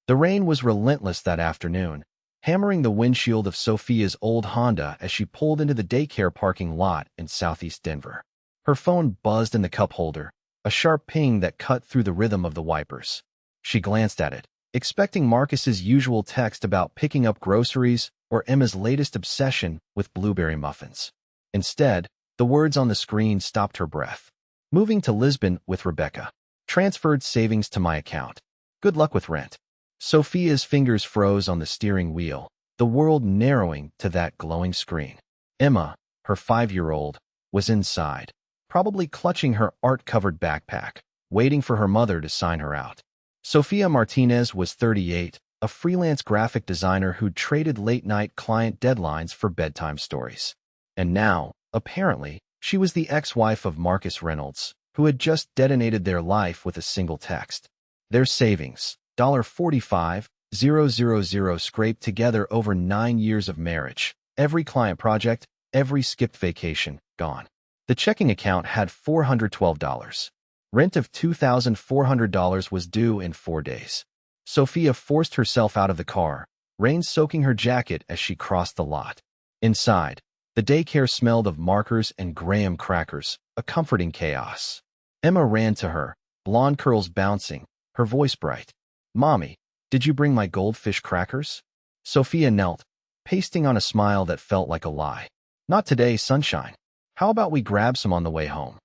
The rain was relentless that afternoon, hammering the windshield of Sofia's old Honda as she pulled into the daycare parking lot in southeast Denver. Her phone buzzed in the cup holder, a sharp ping that cut through the rhythm of the wipers. She glanced at it, expecting Marcus's usual text about picking up groceries or Emma's latest obsession with blueberry muffins. Instead, the words on the screen stopped her breath. Moving to Lisbon with Rebecca. Transferred savings to my account. Good luck with rent. Sofia's fingers froze on the steering wheel, the world narrowing to that glowing screen. Emma, her 5-year-old, was inside, probably clutching her art-covered backpack, waiting for her mother to sign her out. Sofia Martinez was 38, a freelance graphic designer who'd traded late-night client deadlines for bedtime stories. And now, apparently, she was the ex-wife of Marcus Reynolds, who had just detonated their life with a single text. Their savings, $45,000 scraped together over 9 years of marriage. Every client project, every skipped vacation, gone. The checking account had $412. Rent of $2,400 was due in 4 days. Sofia forced herself out of the car, rain soaking her jacket as she crossed the lot. Inside, the daycare smelled of markers and graham crackers, a comforting chaos. Emma ran to her, blonde curls bouncing, her voice bright. "Mommy, did you bring my goldfish crackers?" Sofia knelt, pasting on a smile that felt like a lie. "Not today, sunshine. How about we grab some on the way home?"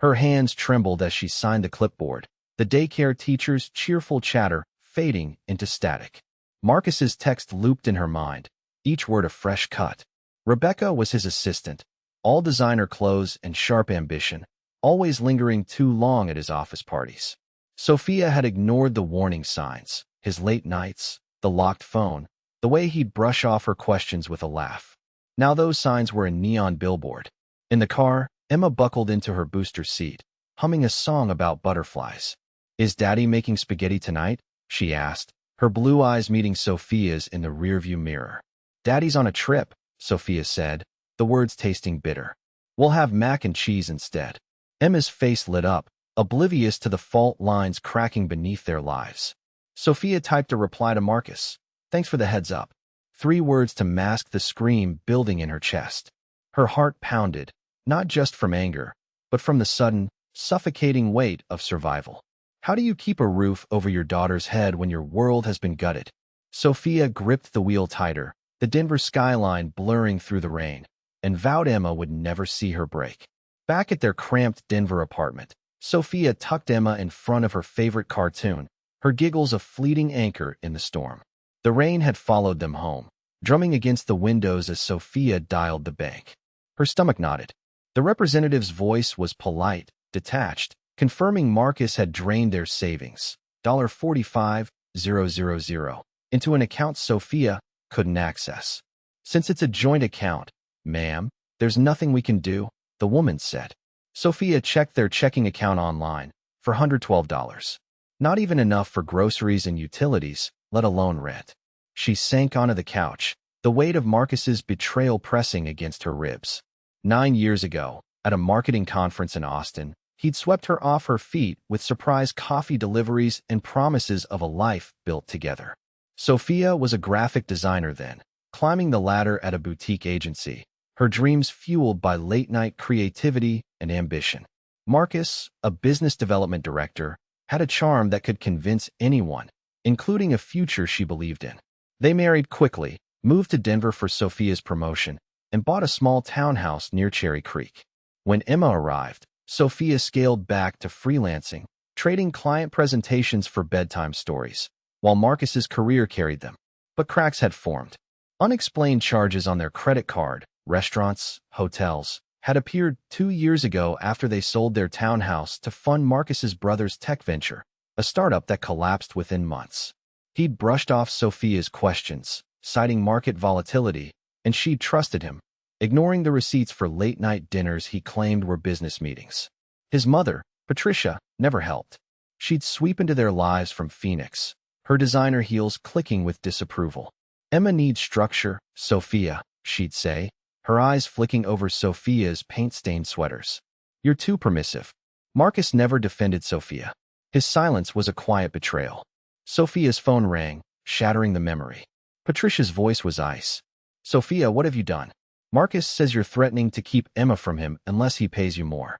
Her hands trembled as she signed the clipboard, the daycare teacher's cheerful chatter fading into static. Marcus's text looped in her mind, each word a fresh cut. Rebecca was his assistant, all designer clothes and sharp ambition, always lingering too long at his office parties. Sofia had ignored the warning signs, his late nights, the locked phone, the way he'd brush off her questions with a laugh. Now those signs were a neon billboard. In the car, Emma buckled into her booster seat, humming a song about butterflies. "Is Daddy making spaghetti tonight?" she asked, her blue eyes meeting Sofia's in the rearview mirror. "Daddy's on a trip," Sofia said, the words tasting bitter. "We'll have mac and cheese instead." Emma's face lit up, oblivious to the fault lines cracking beneath their lives. Sofia typed a reply to Marcus. "Thanks for the heads up." 3 words to mask the scream building in her chest. Her heart pounded, not just from anger, but from the sudden, suffocating weight of survival. How do you keep a roof over your daughter's head when your world has been gutted? Sofia gripped the wheel tighter, the Denver skyline blurring through the rain, and vowed Emma would never see her break. Back at their cramped Denver apartment, Sofia tucked Emma in front of her favorite cartoon, her giggles a fleeting anchor in the storm. The rain had followed them home, drumming against the windows as Sofia dialed the bank. Her stomach knotted. The representative's voice was polite, detached, confirming Marcus had drained their savings, $45,000, into an account Sofia couldn't access. "Since it's a joint account, ma'am, there's nothing we can do," the woman said. Sofia checked their checking account online for $112. Not even enough for groceries and utilities, let alone rent. She sank onto the couch, the weight of Marcus's betrayal pressing against her ribs. 9 years ago, at a marketing conference in Austin, he'd swept her off her feet with surprise coffee deliveries and promises of a life built together. Sofia was a graphic designer then, climbing the ladder at a boutique agency, her dreams fueled by late-night creativity and ambition. Marcus, a business development director, had a charm that could convince anyone, including a future she believed in. They married quickly, moved to Denver for Sofia's promotion, and bought a small townhouse near Cherry Creek. When Emma arrived, Sofia scaled back to freelancing, trading client presentations for bedtime stories, while Marcus's career carried them. But cracks had formed. Unexplained charges on their credit card, restaurants, hotels, had appeared 2 years ago after they sold their townhouse to fund Marcus's brother's tech venture, a startup that collapsed within months. He'd brushed off Sofia's questions, citing market volatility, and she'd trusted him, ignoring the receipts for late-night dinners he claimed were business meetings. His mother, Patricia, never helped. She'd sweep into their lives from Phoenix, her designer heels clicking with disapproval. "Emma needs structure, Sofia," she'd say, her eyes flicking over Sofia's paint-stained sweaters. "You're too permissive." Marcus never defended Sofia. His silence was a quiet betrayal. Sofia's phone rang, shattering the memory. Patricia's voice was ice. Sofia, what have you done? Marcus says you're threatening to keep Emma from him unless he pays you more.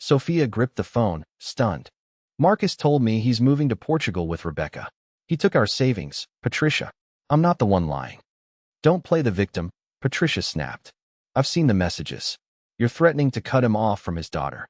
Sofia gripped the phone, stunned. Marcus told me he's moving to Portugal with Rebecca. He took our savings, Patricia. I'm not the one lying. Don't play the victim, Patricia snapped. I've seen the messages. You're threatening to cut him off from his daughter.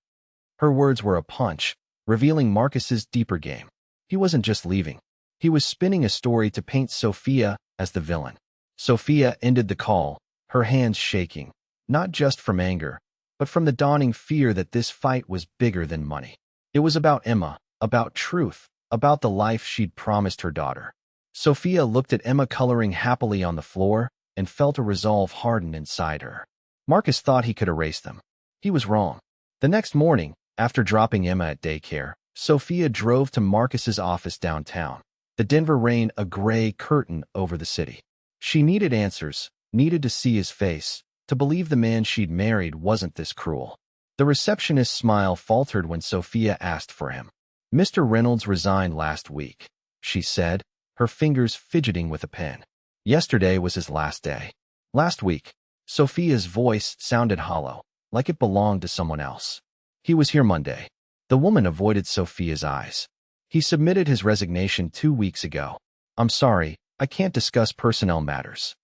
Her words were a punch, revealing Marcus's deeper game. He wasn't just leaving. He was spinning a story to paint Sofia as the villain. Sofia ended the call, her hands shaking, not just from anger, but from the dawning fear that this fight was bigger than money. It was about Emma, about truth, about the life she'd promised her daughter. Sofia looked at Emma coloring happily on the floor and felt a resolve harden inside her. Marcus thought he could erase them. He was wrong. The next morning, after dropping Emma at daycare, Sofia drove to Marcus's office downtown. The Denver rain a gray curtain over the city. She needed answers, needed to see his face, to believe the man she'd married wasn't this cruel. The receptionist's smile faltered when Sofia asked for him. Mr. Reynolds resigned last week, she said, her fingers fidgeting with a pen. Yesterday was his last day. Last week. Sofia's voice sounded hollow, like it belonged to someone else. He was here Monday. The woman avoided Sofia's eyes. He submitted his resignation 2 weeks ago. I'm sorry, I can't discuss personnel matters.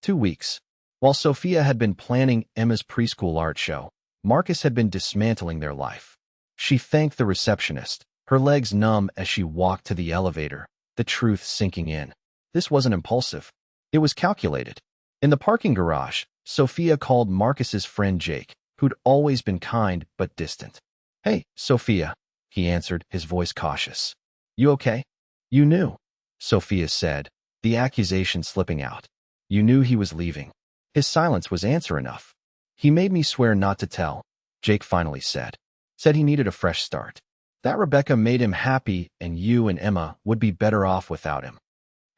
2 weeks. While Sofia had been planning Emma's preschool art show, Marcus had been dismantling their life. She thanked the receptionist, her legs numb as she walked to the elevator, the truth sinking in. This wasn't impulsive. It was calculated. In the parking garage, Sofia called Marcus's friend Jake, who'd always been kind but distant. Hey, Sofia, he answered, his voice cautious. You okay? You knew, Sofia said, the accusation slipping out. You knew he was leaving. His silence was answer enough. He made me swear not to tell, Jake finally said. Said he needed a fresh start. That Rebecca made him happy and you and Emma would be better off without him.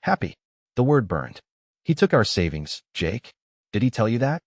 Happy. The word burned. He took our savings, Jake. Did he tell you that?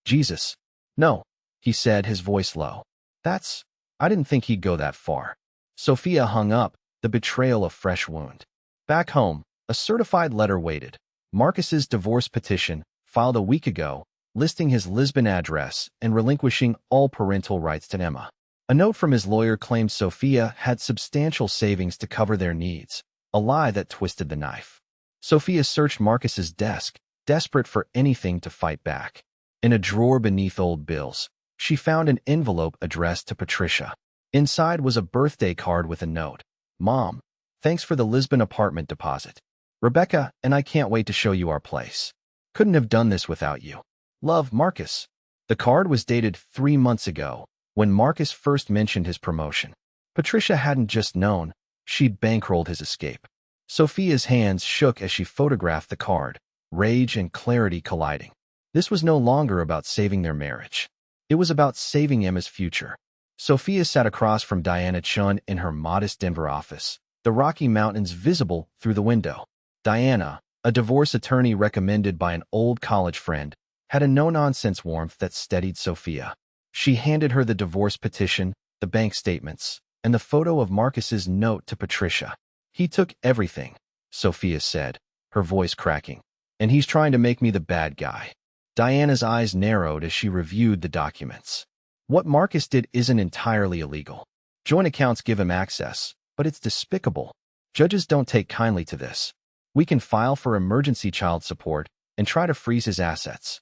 Jesus. No, he said, his voice low. I didn't think he'd go that far. Sofia hung up, the betrayal a fresh wound. Back home, a certified letter waited. Marcus's divorce petition, filed a week ago, listing his Lisbon address and relinquishing all parental rights to Emma. A note from his lawyer claimed Sofia had substantial savings to cover their needs, a lie that twisted the knife. Sofia searched Marcus's desk, desperate for anything to fight back. In a drawer beneath old bills, she found an envelope addressed to Patricia. Inside was a birthday card with a note. Mom, thanks for the Lisbon apartment deposit. Rebecca and I can't wait to show you our place. Couldn't have done this without you. Love, Marcus. The card was dated 3 months ago, when Marcus first mentioned his promotion. Patricia hadn't just known, she'd bankrolled his escape. Sofia's hands shook as she photographed the card, rage and clarity colliding. This was no longer about saving their marriage. It was about saving Emma's future. Sofia sat across from Diana Chun in her modest Denver office, the Rocky Mountains visible through the window. Diana, a divorce attorney recommended by an old college friend, had a no-nonsense warmth that steadied Sofia. She handed her the divorce petition, the bank statements, and the photo of Marcus's note to Patricia. He took everything, Sofia said, her voice cracking. And he's trying to make me the bad guy. Diana's eyes narrowed as she reviewed the documents. What Marcus did isn't entirely illegal. Joint accounts give him access, but it's despicable. Judges don't take kindly to this. We can file for emergency child support and try to freeze his assets.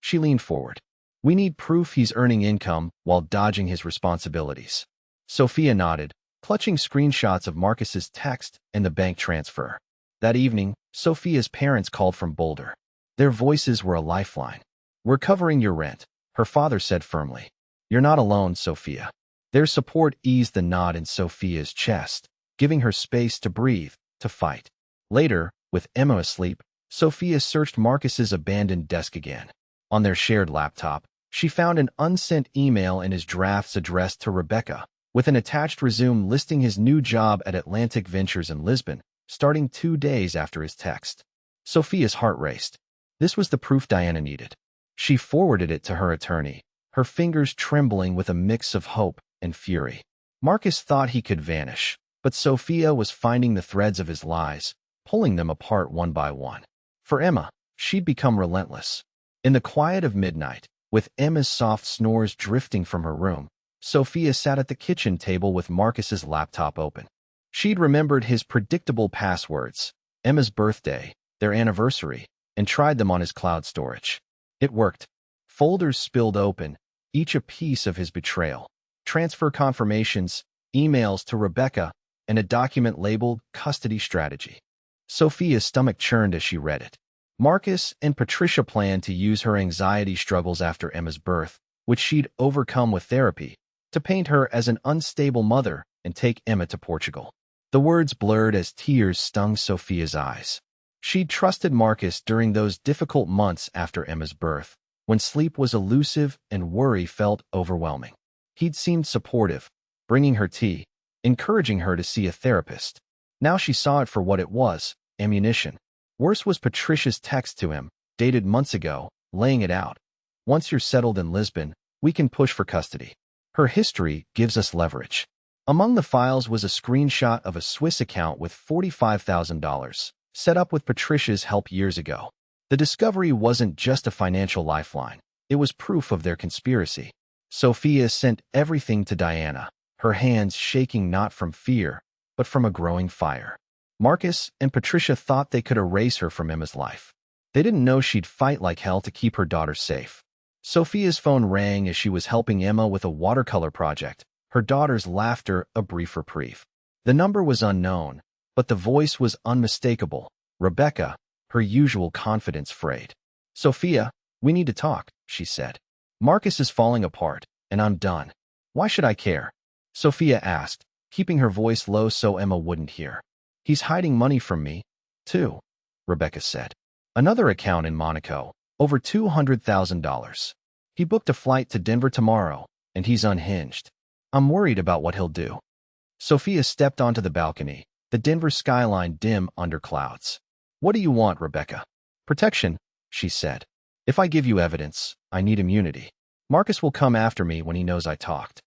She leaned forward. We need proof he's earning income while dodging his responsibilities. Sofia nodded, clutching screenshots of Marcus's text and the bank transfer. That evening, Sofia's parents called from Boulder. Their voices were a lifeline. We're covering your rent, her father said firmly. You're not alone, Sofia. Their support eased the knot in Sofia's chest, giving her space to breathe, to fight. Later, with Emma asleep, Sofia searched Marcus's abandoned desk again. On their shared laptop, she found an unsent email in his drafts addressed to Rebecca, with an attached resume listing his new job at Atlantic Ventures in Lisbon, starting 2 days after his text. Sofia's heart raced. This was the proof Diana needed. She forwarded it to her attorney, her fingers trembling with a mix of hope and fury. Marcus thought he could vanish, But Sofia was finding the threads of his lies, pulling them apart one by one. For Emma, she'd become relentless. In the quiet of midnight, with Emma's soft snores drifting from her room, Sofia sat at the kitchen table with Marcus's laptop open. She'd remembered his predictable passwords, Emma's birthday, their anniversary, and tried them on his cloud storage. It worked. Folders spilled open, each a piece of his betrayal. Transfer confirmations, emails to Rebecca, and a document labeled Custody Strategy. Sofia's stomach churned as she read it. Marcus and Patricia planned to use her anxiety struggles after Emma's birth, which she'd overcome with therapy, to paint her as an unstable mother and take Emma to Portugal. The words blurred as tears stung Sofia's eyes. She'd trusted Marcus during those difficult months after Emma's birth, when sleep was elusive and worry felt overwhelming. He'd seemed supportive, bringing her tea, encouraging her to see a therapist. Now she saw it for what it was, ammunition. Worse was Patricia's text to him, dated months ago, laying it out. Once you're settled in Lisbon, we can push for custody. Her history gives us leverage. Among the files was a screenshot of a Swiss account with $45,000, set up with Patricia's help years ago. The discovery wasn't just a financial lifeline. It was proof of their conspiracy. Sofia sent everything to Diana, her hands shaking not from fear, but from a growing fire. Marcus and Patricia thought they could erase her from Emma's life. They didn't know she'd fight like hell to keep her daughter safe. Sofia's phone rang as she was helping Emma with a watercolor project, her daughter's laughter a brief reprieve. The number was unknown, but the voice was unmistakable. Rebecca, her usual confidence frayed. Sofia, we need to talk, she said. Marcus is falling apart, and I'm done. Why should I care? Sofia asked, keeping her voice low so Emma wouldn't hear. He's hiding money from me, too, Rebecca said. Another account in Monaco, over $200,000. He booked a flight to Denver tomorrow, and he's unhinged. I'm worried about what he'll do. Sofia stepped onto the balcony, the Denver skyline dim under clouds. What do you want, Rebecca? Protection, she said. If I give you evidence, I need immunity. Marcus will come after me when he knows I talked.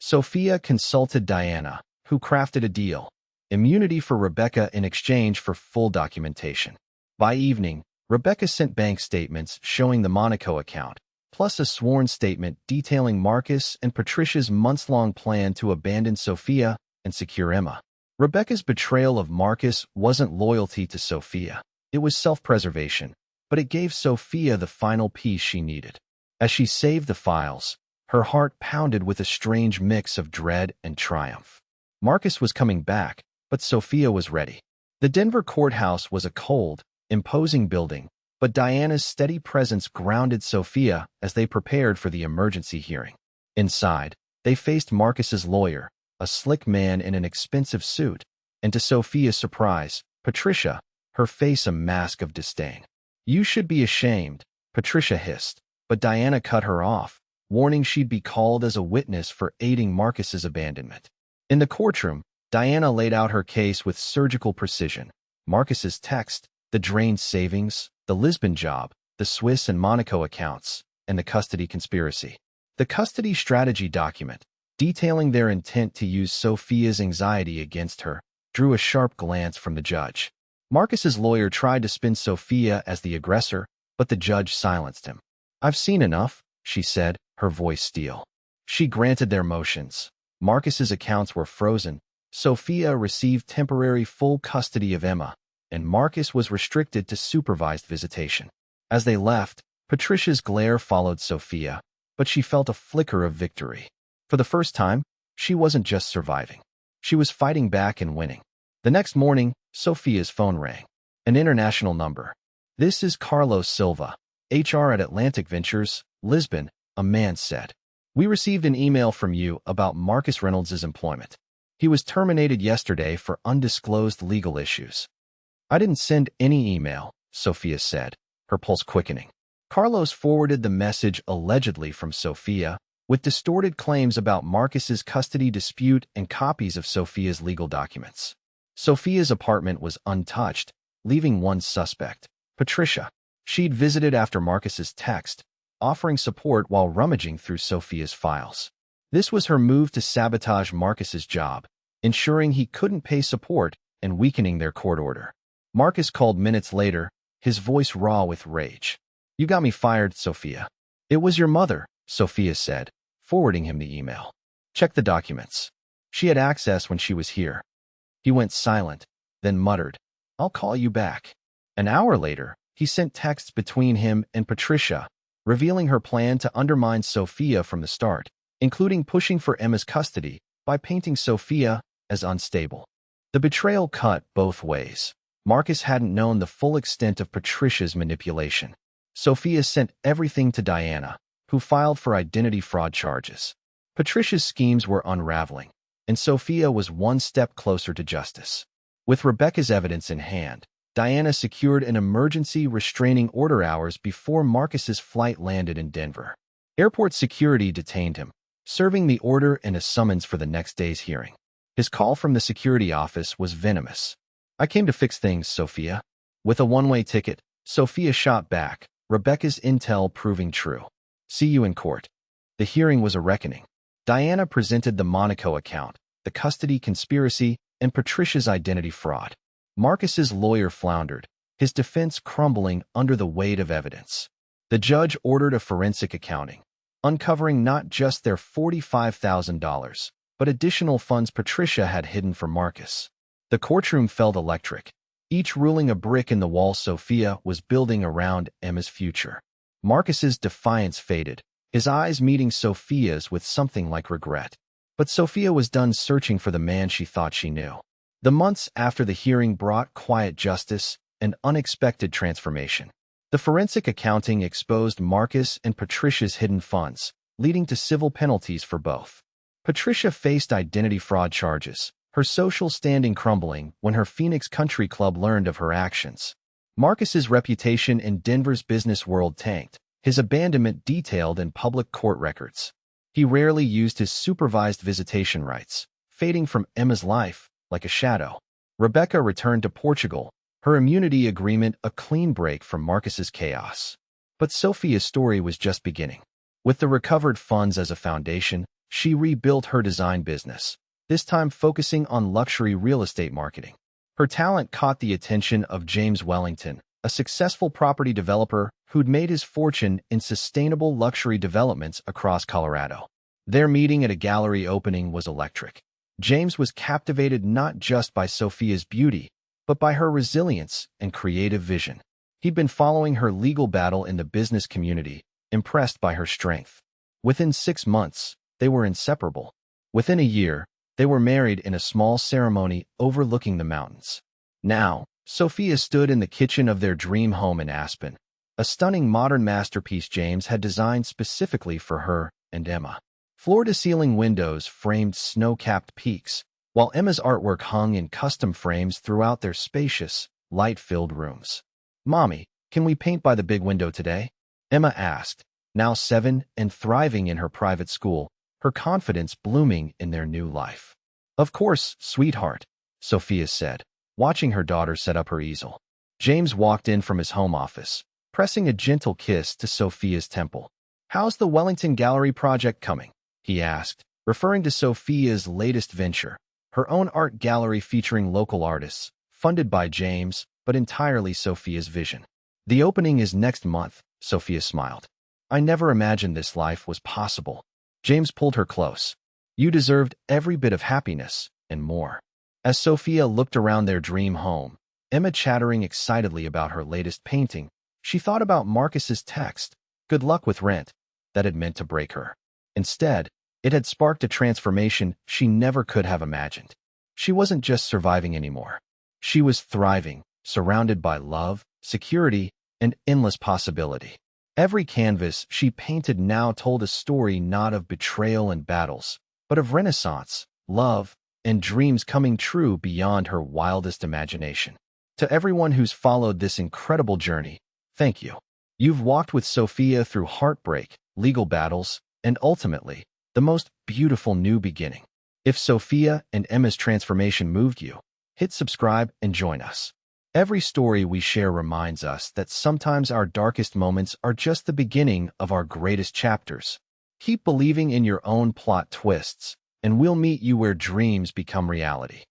Sofia consulted Diana, who crafted a deal. Immunity for Rebecca in exchange for full documentation. By evening, Rebecca sent bank statements showing the Monaco account, plus a sworn statement detailing Marcus and Patricia's months-long plan to abandon Sofia and secure Emma. Rebecca's betrayal of Marcus wasn't loyalty to Sofia. It was self-preservation, but it gave Sofia the final piece she needed. As she saved the files, her heart pounded with a strange mix of dread and triumph. Marcus was coming back, but Sofia was ready. The Denver courthouse was a cold, imposing building, but Diana's steady presence grounded Sofia as they prepared for the emergency hearing. Inside, they faced Marcus's lawyer, a slick man in an expensive suit, and to Sofia's surprise, Patricia, her face a mask of disdain. You should be ashamed, Patricia hissed, but Diana cut her off, warning she'd be called as a witness for aiding Marcus's abandonment. In the courtroom, Diana laid out her case with surgical precision. Marcus's text, the drained savings, the Lisbon job, the Swiss and Monaco accounts, and the custody conspiracy. The custody strategy document, detailing their intent to use Sofia's anxiety against her, drew a sharp glance from the judge. Marcus's lawyer tried to spin Sofia as the aggressor, but the judge silenced him. I've seen enough, she said, her voice steel. She granted their motions. Marcus's accounts were frozen. Sofia received temporary full custody of Emma, and Marcus was restricted to supervised visitation. As they left, Patricia's glare followed Sofia, but she felt a flicker of victory. For the first time, she wasn't just surviving. She was fighting back and winning. The next morning, Sofia's phone rang. An international number. This is Carlos Silva, HR at Atlantic Ventures, Lisbon, a man said. We received an email from you about Marcus Reynolds' employment. He was terminated yesterday for undisclosed legal issues. I didn't send any email, Sofia said, her pulse quickening. Carlos forwarded the message allegedly from Sofia, with distorted claims about Marcus's custody dispute and copies of Sofia's legal documents. Sofia's apartment was untouched, leaving one suspect, Patricia. She'd visited after Marcus's text, offering support while rummaging through Sofia's files. This was her move to sabotage Marcus's job, ensuring he couldn't pay support and weakening their court order. Marcus called minutes later, his voice raw with rage. "You got me fired, Sofia." "It was your mother," Sofia said, forwarding him the email. "Check the documents. She had access when she was here." He went silent, then muttered, "I'll call you back." An hour later, he sent texts between him and Patricia, revealing her plan to undermine Sofia from the start, including pushing for Emma's custody by painting Sofia as unstable. The betrayal cut both ways. Marcus hadn't known the full extent of Patricia's manipulation. Sofia sent everything to Diana, who filed for identity fraud charges. Patricia's schemes were unraveling, and Sofia was one step closer to justice. With Rebecca's evidence in hand, Diana secured an emergency restraining order hours before Marcus's flight landed in Denver. Airport security detained him, serving the order and a summons for the next day's hearing. His call from the security office was venomous. "I came to fix things, Sofia." With a one-way ticket, Sofia shot back, Rebecca's intel proving true. "See you in court." The hearing was a reckoning. Diana presented the Monaco account, the custody conspiracy, and Patricia's identity fraud. Marcus's lawyer floundered, his defense crumbling under the weight of evidence. The judge ordered a forensic accounting, uncovering not just their $45,000, but additional funds Patricia had hidden for Marcus. The courtroom felt electric, each ruling a brick in the wall Sofia was building around Emma's future. Marcus's defiance faded, his eyes meeting Sofia's with something like regret. But Sofia was done searching for the man she thought she knew. The months after the hearing brought quiet justice and unexpected transformation. The forensic accounting exposed Marcus and Patricia's hidden funds, leading to civil penalties for both. Patricia faced identity fraud charges, her social standing crumbling when her Phoenix Country Club learned of her actions. Marcus's reputation in Denver's business world tanked, his abandonment detailed in public court records. He rarely used his supervised visitation rights, fading from Emma's life like a shadow. Rebecca returned to Portugal, her immunity agreement a clean break from Marcus's chaos. But Sofia's story was just beginning. With the recovered funds as a foundation, she rebuilt her design business, this time focusing on luxury real estate marketing. Her talent caught the attention of James Wellington, a successful property developer who'd made his fortune in sustainable luxury developments across Colorado. Their meeting at a gallery opening was electric. James was captivated not just by Sofia's beauty, but by her resilience and creative vision. He'd been following her legal battle in the business community, impressed by her strength. Within 6 months, they were inseparable. Within a year, they were married in a small ceremony overlooking the mountains. Now, Sofia stood in the kitchen of their dream home in Aspen, a stunning modern masterpiece James had designed specifically for her and Emma. Floor-to-ceiling windows framed snow-capped peaks, while Emma's artwork hung in custom frames throughout their spacious, light-filled rooms. "Mommy, can we paint by the big window today?" Emma asked, now 7 and thriving in her private school, her confidence blooming in their new life. "Of course, sweetheart," Sofia said, watching her daughter set up her easel. James walked in from his home office, pressing a gentle kiss to Sofia's temple. "How's the Wellington Gallery project coming?" he asked, referring to Sofia's latest venture, her own art gallery featuring local artists, funded by James, but entirely Sofia's vision. "The opening is next month," Sofia smiled. "I never imagined this life was possible." James pulled her close. "You deserved every bit of happiness, and more." As Sofia looked around their dream home, Emma chattering excitedly about her latest painting, she thought about Marcus's text, "Good luck with rent," that had meant to break her. Instead, it had sparked a transformation she never could have imagined. She wasn't just surviving anymore. She was thriving, surrounded by love, security, and endless possibility. Every canvas she painted now told a story not of betrayal and battles, but of renaissance, love, and dreams coming true beyond her wildest imagination. To everyone who's followed this incredible journey, thank you. You've walked with Sofia through heartbreak, legal battles, and ultimately, the most beautiful new beginning. If Sofia and Emma's transformation moved you, hit subscribe and join us. Every story we share reminds us that sometimes our darkest moments are just the beginning of our greatest chapters. Keep believing in your own plot twists, and we'll meet you where dreams become reality.